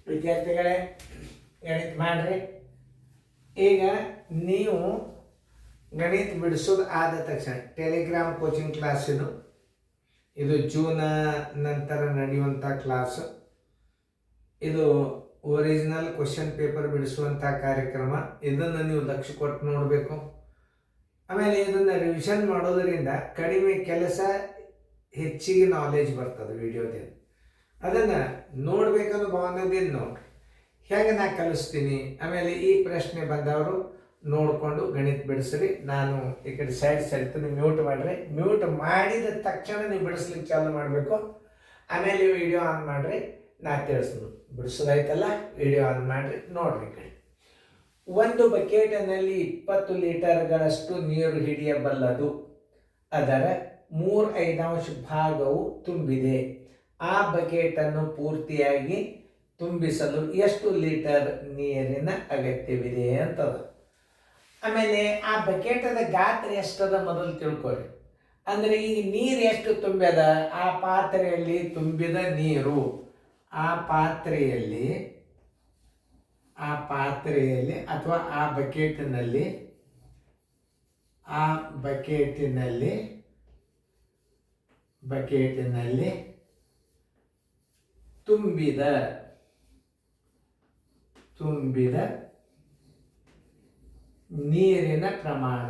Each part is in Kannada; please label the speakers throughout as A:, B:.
A: ವಿದ್ಯಾರ್ಥಿಗಳೇ ಗಣಿತ ಮಾಡ್ರಿ. ಈಗ ನೀವು ಗಣಿತ ಬಿಡಿಸೋದು ಆದ ತಕ್ಷಣ ಟೆಲಿಗ್ರಾಮ್ ಕೋಚಿಂಗ್ ಕ್ಲಾಸ್ ಇದು ಜೂನ್ ನಂತರ ನಡೆಯುವಂಥ ಕ್ಲಾಸ್. ಇದು ಒರಿಜಿನಲ್ ಕ್ವಶನ್ ಪೇಪರ್ ಬಿಡಿಸುವಂಥ ಕಾರ್ಯಕ್ರಮ. ಇದನ್ನು ನೀವು ಲಕ್ಷ್ಯ ಕೊಟ್ಟು ನೋಡಬೇಕು. ಆಮೇಲೆ ಇದನ್ನು ರಿವಿಷನ್ ಮಾಡೋದರಿಂದ ಕಡಿಮೆ ಕೆಲಸ, ಹೆಚ್ಚಿಗೆ ನಾಲೆಜ್ ಬರ್ತದೆ ವಿಡಿಯೋದಿಂದ. ಅದನ್ನು ನೋಡ್ಬೇಕನ್ನೋ ಭಾವನೆದಿಂದ ನೋಡ್ರಿ. ಹೇಗೆ ನಾ ಕಲಿಸ್ತೀನಿ. ಆಮೇಲೆ ಈ ಪ್ರಶ್ನೆ ಬಂದವರು ನೋಡಿಕೊಂಡು ಗಣಿತ ಬಿಡಿಸ್ರಿ. ನಾನು ಈ ಕಡೆ ಸೈಡ್ ಸರಿತೀನಿ, ಮ್ಯೂಟ್ ಮಾಡಿರಿ. ಮ್ಯೂಟ್ ಮಾಡಿದ ತಕ್ಷಣ ನೀವು ಬಿಡಿಸ್ಲಿಕ್ಕೆ ಚಾಲು ಮಾಡಬೇಕು. ಆಮೇಲೆ ವಿಡಿಯೋ ಆನ್ ಮಾಡಿರಿ, ನಾ ತಿಳಿಸ್ದು ಬಿಡಿಸೋದಾಯ್ತಲ್ಲ. ವಿಡಿಯೋ ಆನ್ ಮಾಡಿರಿ, ನೋಡ್ರಿ. ಕಡೆ ಒಂದು ಬಕೆಟಿನಲ್ಲಿ 20 ಲೀಟರ್ಗಳಷ್ಟು ನೀರು ಹಿಡಿಯಬಲ್ಲದು. ಅದರ 3/5 ಭಾಗವು ತುಂಬಿದೆ. ಆ ಬಕೆಟನ್ನು ಪೂರ್ತಿಯಾಗಿ ತುಂಬಿಸಲು ಎಷ್ಟು ಲೀಟರ್ ನೀರಿನ ಅಗತ್ಯವಿದೆ ಅಂತದ. ಆಮೇಲೆ ಆ ಬಕೆಟದ ಗಾತ್ರ ಎಷ್ಟದ ಮೊದಲು ತಿಳ್ಕೊರಿ. ಅಂದರೆ ಈಗ ನೀರು ಎಷ್ಟು ತುಂಬ್ಯದ, ಆ ಪಾತ್ರೆಯಲ್ಲಿ ತುಂಬಿದ ನೀರು, ಆ ಪಾತ್ರೆಯಲ್ಲಿ ಅಥವಾ ಆ ಬಕೆಟಿನಲ್ಲಿ ತುಂಬಿದ ನೀರಿನ ಪ್ರಮಾಣ.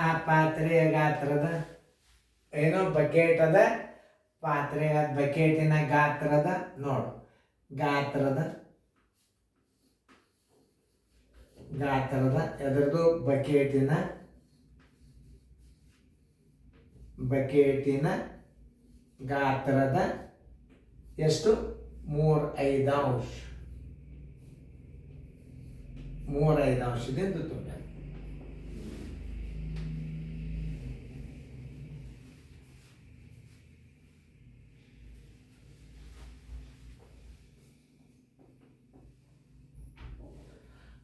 A: ಆ ಪಾತ್ರೆಯ ಗಾತ್ರದ ಏನೋ ಬಕೆಟ್ ಅದ, ಪಾತ್ರೆಯ ಬಕೆಟಿನ ಗಾತ್ರದ ನೋಡು, ಗಾತ್ರದ ಎದರದು ಬಕೆಟಿನ ಗಾತ್ರದ ಎಷ್ಟು? 3/5 ತುಂಬ.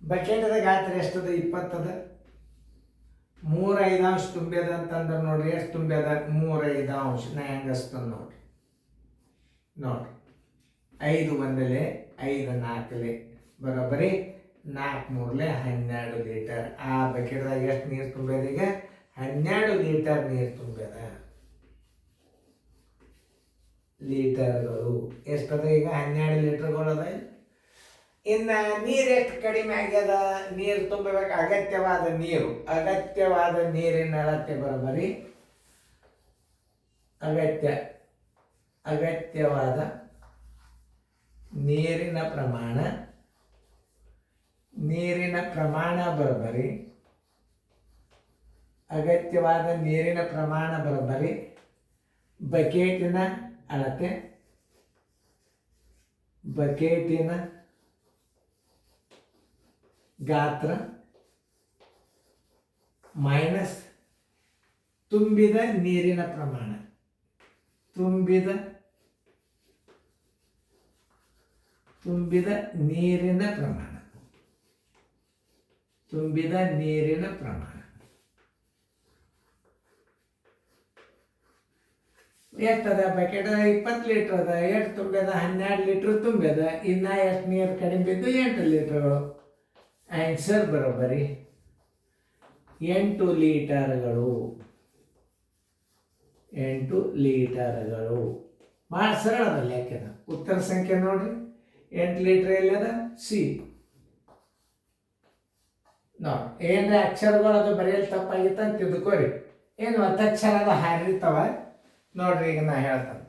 A: ಬಕೆಟದ ಗಾತ್ರ ಎಷ್ಟದ? 20 ಅದ. 3/5 ತುಂಬ್ಯದ ಅಂತಂದ್ರೆ ನೋಡ್ರಿ, ಎಷ್ಟು ತುಂಬ್ಯದ? 3/5. ನಾ ಹೆಂಗಸ್ತದ ನೋಡ್ರಿ. 5 1 5 4 ಬರೋಬ್ಬರಿ 4 3 12 ಲೀಟರ್. ಆ ಬಕೆಟ್ದಾಗ ಎಷ್ಟು ನೀರು ತುಂಬ್ಯದ? ಈಗ 12 ಲೀಟರ್ ನೀರು ತುಂಬ್ಯದ. ಲೀಟರ್ಗಳು ಎಷ್ಟದ? ಈಗ 12 ಲೀಟರ್ಗಳದ. ಇನ್ನು ನೀರು ಎಷ್ಟು ಕಡಿಮೆ ಆಗ್ಯದ? ನೀರು ತುಂಬಬೇಕು. ಅಗತ್ಯವಾದ ನೀರಿನ ಅಳತೆ ಬರೋಬ್ಬರಿ ಅಗತ್ಯವಾದ ನೀರಿನ ಪ್ರಮಾಣ ಬರೋಬ್ಬರಿ ಅಗತ್ಯವಾದ ನೀರಿನ ಪ್ರಮಾಣ ಬರೋಬ್ಬರಿ ಬಕೆಟಿನ ಅಳತೆ, ಬಕೆಟಿನ ಗಾತ್ರ ಮೈನಸ್ ತುಂಬಿದ ನೀರಿನ ಪ್ರಮಾಣ. ತುಂಬಿದ ನೀರಿನ ಪ್ರಮಾಣ ಎಷ್ಟದ? ಬಕೆಟ್ 20 ಲೀಟರ್ ಅದ. ಎಷ್ಟು ತುಂಬ್ಯದ? 12 ಲೀಟರ್ ತುಂಬ್ಯದ. ಇನ್ನ ಎಷ್ಟು ನೀರು ಕಡಿಮೆ ಬಿದ್ದು? 8 ಲೀಟರ್. ಆನ್ಸರ್ ಬರೋಬ್ಬರಿ 8 ಲೀಟರ್ಗಳು. ಭಾಳ ಸರಳ ಅದ ಲೆಕ್ಕದ. ಉತ್ತರ ಸಂಖ್ಯೆ ನೋಡ್ರಿ, 8 ಲೀಟರ್ ಎಲ್ಲದ? ಸಿ. ನೋಡಿ, ಏನ್ರ ಅಕ್ಷರಗಳು ಅದು ಬರೆಯಲು ತಪ್ಪಾಗಿತ್ತ ಅಂತ ತಿಳ್ಕೊರಿ. ಏನು ಒತ್ತಕ್ಷರದ ಹಾರಿರ್ತಾವ ನೋಡ್ರಿ. ಈಗ ನಾ ಹೇಳ್ತಾನೆ,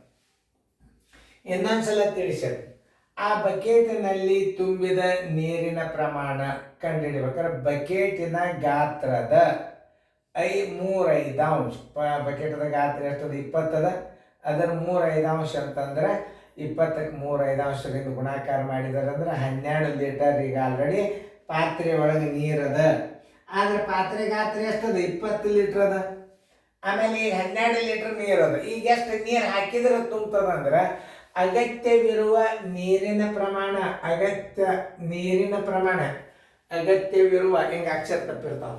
A: ಇನ್ನೊಂದ್ಸಲ ತಿಳಿಸರಿ. ಆ ಬಕೆಟಿನಲ್ಲಿ ತುಂಬಿದ ನೀರಿನ ಪ್ರಮಾಣ ಕಂಡುಹಿಡಿಬೇಕಾದ್ರೆ ಬಕೆಟಿನ ಗಾತ್ರದ 3/5. ಬಕೆಟದ ಗಾತ್ರ ಎಷ್ಟದ? 20 ಅದ. ಅದರ 3/5 ಅಂತಂದ್ರೆ 20ಕ್ಕೆ 3/5 ಗುಣಾಕಾರ ಮಾಡಿದಾರೆ ಅಂದ್ರೆ 12 ಲೀಟರ್. ಈಗ ಆಲ್ರೆಡಿ ಪಾತ್ರೆ ಒಳಗೆ ನೀರದ. ಆದ್ರೆ ಪಾತ್ರೆ ಗಾತ್ರ ಎಷ್ಟದ? 20 ಲೀಟರ್ ಅದ. ಆಮೇಲೆ ಈಗ 12 ಲೀಟರ್ ನೀರು ಅದ. ಈಗ ಎಷ್ಟು ನೀರು ಹಾಕಿದ್ರೆ ತುಂಬ್ತದ ಅಂದ್ರೆ ಅಗತ್ಯವಿರುವ ನೀರಿನ ಪ್ರಮಾಣ ಅಗತ್ಯವಿರುವ ಹಿಂಗೆ ಅಕ್ಷರ ತಪ್ಪಿರ್ತಾವ,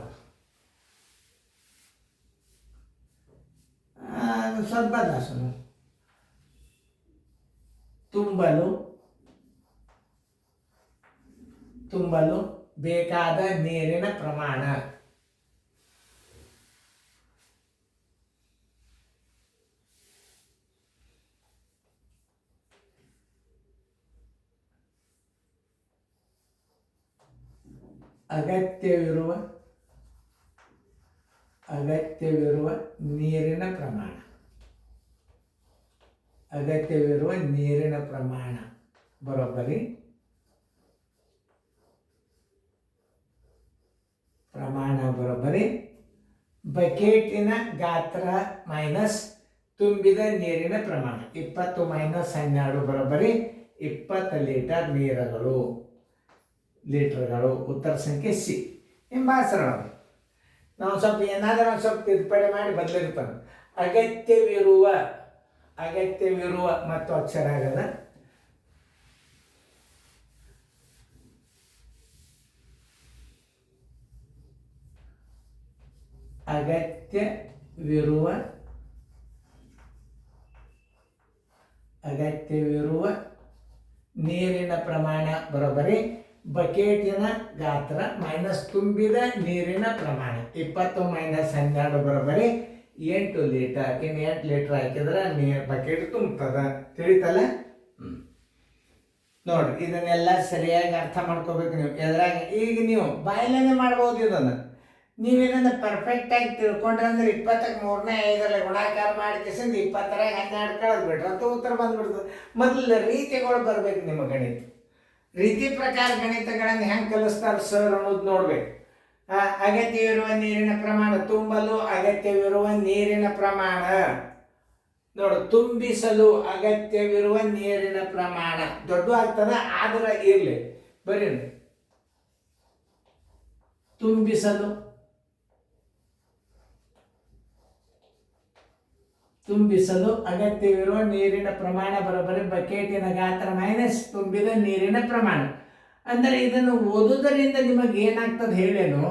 A: ಸ್ವಲ್ಪ ದಾಸನು ತುಂಬಲು ತುಂಬಲು ಬೇಕಾದ ನೀರಿನ ಪ್ರಮಾಣ. ಅಗತ್ಯವಿರುವ ನೀರಿನ ಪ್ರಮಾಣ. ಅಗತ್ಯವಿರುವ ನೀರಿನ ಪ್ರಮಾಣ ಬರೋಬ್ಬರಿ. ಪ್ರಮಾಣ ಬರೋಬ್ಬರಿ ಬಕೆಟಿನ ಗಾತ್ರ ಮೈನಸ್ ತುಂಬಿದ ನೀರಿನ ಪ್ರಮಾಣ. 20 - 12 ಬರೋಬ್ಬರಿ 20 ಲೀಟರ್ಗಳು. ಉತ್ತರ ಸಂಖ್ಯೆ ಸಿ. ಎಂಬ ಸರಳ. ನಾವು ಸ್ವಲ್ಪ ಏನಾದರೂ ಸ್ವಲ್ಪ ತಿದ್ದುಪಡಿ ಮಾಡಿ ಬದಲಿರ್ತಾನೆ. ಅಗತ್ಯವಿರುವ ಮತ್ತು ಅಕ್ಷರ ಆಗಲ್ಲ. ಅಗತ್ಯವಿರುವ ನೀರಿನ ಪ್ರಮಾಣ ಬರೋಬ್ಬರಿ ಬಕೆಟಿನ ಗಾತ್ರ ಮೈನಸ್ ತುಂಬಿದ ನೀರಿನ ಪ್ರಮಾಣ. 20 - 12 ಬರೋಬ್ಬರಿ 8 ಲೀಟರ್. ಇನ್ನು 8 ಲೀಟರ್ ಹಾಕಿದ್ರೆ ಬಕೆಟ್ ತುಂಬುತ್ತದೆ. ತಿಳಿತಲ್ಲ? ನೋಡ್ರಿ, ಇದನ್ನೆಲ್ಲ ಸರಿಯಾಗಿ ಅರ್ಥ ಮಾಡ್ಕೋಬೇಕು ನೀವು. ಎದ್ರಾಗ ಈಗ ನೀವು ಬಾಯಲ್ಲೇ ಮಾಡ್ಬೋದು ಇದನ್ನು. ನೀವು ಇದನ್ನು ಪರ್ಫೆಕ್ಟಾಗಿ ತಿಳ್ಕೊಂಡ್ರೆ ಅಂದ್ರೆ 20ಕ್ಕೆ 3ನೇ 5ರಲ್ಲಿ ಗುಣಾಕಾರ ಮಾಡಿ ಕಿಸಿಂದ 20ರಾಗ 12 ಕಳೆದು ಬಿಟ್ರೆ ಅಂತ ಉತ್ತರ ಬಂದ್ಬಿಡ್ತದೆ. ಮೊದಲು ರೀತಿಗಳು ಬರ್ಬೇಕು ನಿಮ್ಮ ಗಣಿತ. ರೀತಿ ಪ್ರಕಾರ ಗಣಿತಗಳನ್ನು ಹೆಂಗೆ ಕಲಿಸ್ತಾರೆ ಸರ್ ಅನ್ನೋದು ನೋಡ್ಬೇಕು. ಅಗತ್ಯವಿರುವ ನೀರಿನ ಪ್ರಮಾಣ. ತುಂಬಲು ಅಗತ್ಯವಿರುವ ನೀರಿನ ಪ್ರಮಾಣ. ನೋಡು, ತುಂಬಿಸಲು ಅಗತ್ಯವಿರುವ ನೀರಿನ ಪ್ರಮಾಣ ದೊಡ್ಡ ಆಗ್ತದೆ, ಆದ್ರೆ ಇರಲಿ ಬರೀ ತುಂಬಿಸಲು ಅಗತ್ಯವಿರುವ ನೀರಿನ ಪ್ರಮಾಣ ಬರೋಬ್ಬರಿ ಬಕೆಟಿನ ಗಾತ್ರ ಮೈನಸ್ ತುಂಬಿದ ನೀರಿನ ಪ್ರಮಾಣ. ಅಂದರೆ ಇದನ್ನು ಓದುವುದರಿಂದ ನಿಮಗೆ ಏನಾಗ್ತದೆ ಹೇಳೇನು,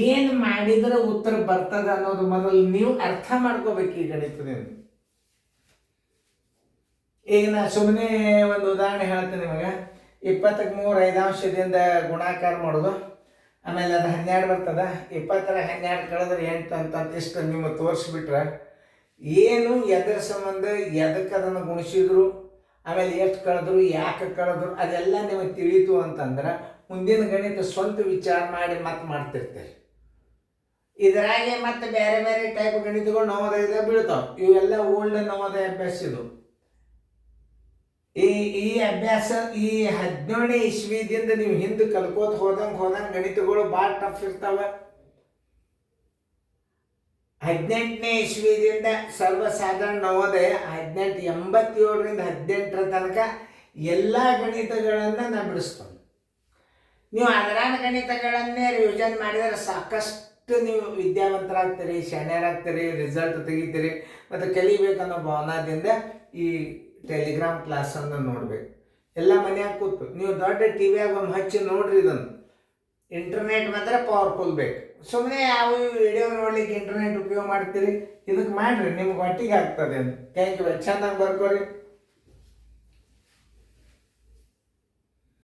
A: ಏನು ಮಾಡಿದರೆ ಉತ್ತರ ಬರ್ತದೆ ಅನ್ನೋದು ಮೊದಲು ನೀವು ಅರ್ಥ ಮಾಡ್ಕೋಬೇಕು ಈ ಗಣಿತದಿಂದ. ಈಗ ನಾ ಸುಮ್ಮನೆ ಒಂದು ಉದಾಹರಣೆ ಹೇಳ್ತೀನಿ ನಿಮಗೆ. 20ಕ್ಕೆ 3 5 ಗುಣಾಕಾರ ಮಾಡೋದು, ಆಮೇಲೆ ಅದು 12 ಬರ್ತದೆ. 20ರಾಗ 12 ಕಳೆದ್ರೆ 8 ಅಂತ ಇಷ್ಟು ನಿಮಗೆ ತೋರಿಸ್ಬಿಟ್ರೆ ಏನು ಎದರ ಸಂಬಂಧ ಎದಕ್ಕೆ ಅದನ್ನು ಗುಣಿಸಿದ್ರು, ಆಮೇಲೆ ಎಷ್ಟು ಕಳೆದ್ರು, ಯಾಕೆ ಕಳೆದ್ರು, ಅದೆಲ್ಲ ನಿಮಗೆ ತಿಳಿತು ಅಂತಂದ್ರೆ ಮುಂದಿನ ಗಣಿತ ಸ್ವಂತ ವಿಚಾರ ಮಾಡಿ ಮತ್ತೆ ಮಾಡ್ತಿರ್ತೀರಿ. ಇದರಾಗೆ ಮತ್ತೆ ಬೇರೆ ಬೇರೆ ಟೈಪ್ ಗಣಿತಗಳು ನವೋದಯದ ಬೀಳ್ತಾವೆ. ಇವೆಲ್ಲ ಓಲ್ಡ್ ನವೋದಯ ಅಭ್ಯಾಸ. ಇದು ಈ ಅಭ್ಯಾಸ ಈ 17ನೇ ಇಸ್ವಿದಿಂದ ನೀವು ಹಿಂದೆ ಕಲ್ಕೋತ ಹೋದಂಗೆ ಗಣಿತಗಳು ಭಾಳ ಟಫ್ ಇರ್ತಾವೆ. 18ನೇ ಇಸ್ವಿದಿಂದ ಸರ್ವಸಾಧಾರಣ ನವೋದಯ 1887ರಿಂದ 18ರ ತನಕ ಎಲ್ಲ ಗಣಿತಗಳನ್ನು ನಾ ಬಿಡಿಸ್ತೇನೆ. ನೀವು ಅದರಾನ ಗಣಿತಗಳನ್ನೇ ರಿವಿಷನ್ ಮಾಡಿದರೆ ಸಾಕಷ್ಟು ನೀವು ವಿದ್ಯಾವಂತರಾಗ್ತೀರಿ, ಶಾಣ್ಯರಾಗ್ತೀರಿ, ರಿಸಲ್ಟ್ ತೆಗಿತೀರಿ ಮತ್ತು ಕಲಿಬೇಕನ್ನೋ ಭಾವನಾದಿಂದ ಈ ಟೆಲಿಗ್ರಾಮ್ ಕ್ಲಾಸನ್ನು ನೋಡಬೇಕು. ಎಲ್ಲ ಮನ್ಯಾಗ ಕೂತು ನೀವು ದೊಡ್ಡ ಟಿವಿಯಾಗ ಒಮ್ಮೆ ಹಚ್ಚಿ ನೋಡ್ರಿ. ಇದನ್ನು ಇಂಟರ್ನೆಟ್ ಮಾತ್ರ ಪವರ್ಫುಲ್ ಬೇಕು. ಸುಮ್ಮನೆ ಯಾವ ವಿಡಿಯೋ ನೋಡ್ಲಿಕ್ಕೆ ಇಂಟರ್ನೆಟ್ ಉಪಯೋಗ ಮಾಡ್ತೀರಿ, ಇದಕ್ಕೆ ಮಾಡಿರಿ, ನಿಮ್ಗೆ ಒಟ್ಟಿಗೆ ಆಗ್ತದೆ ಅಂತ. Thank you. ಚೆನ್ನಾಗಿ ಬರ್ಕೋರಿ.